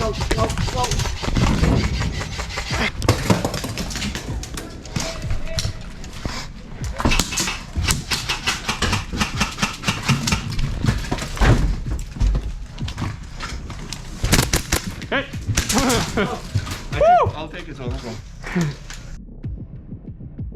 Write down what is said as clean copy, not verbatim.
Go, go, go. Hey! I'll take it, so no problem.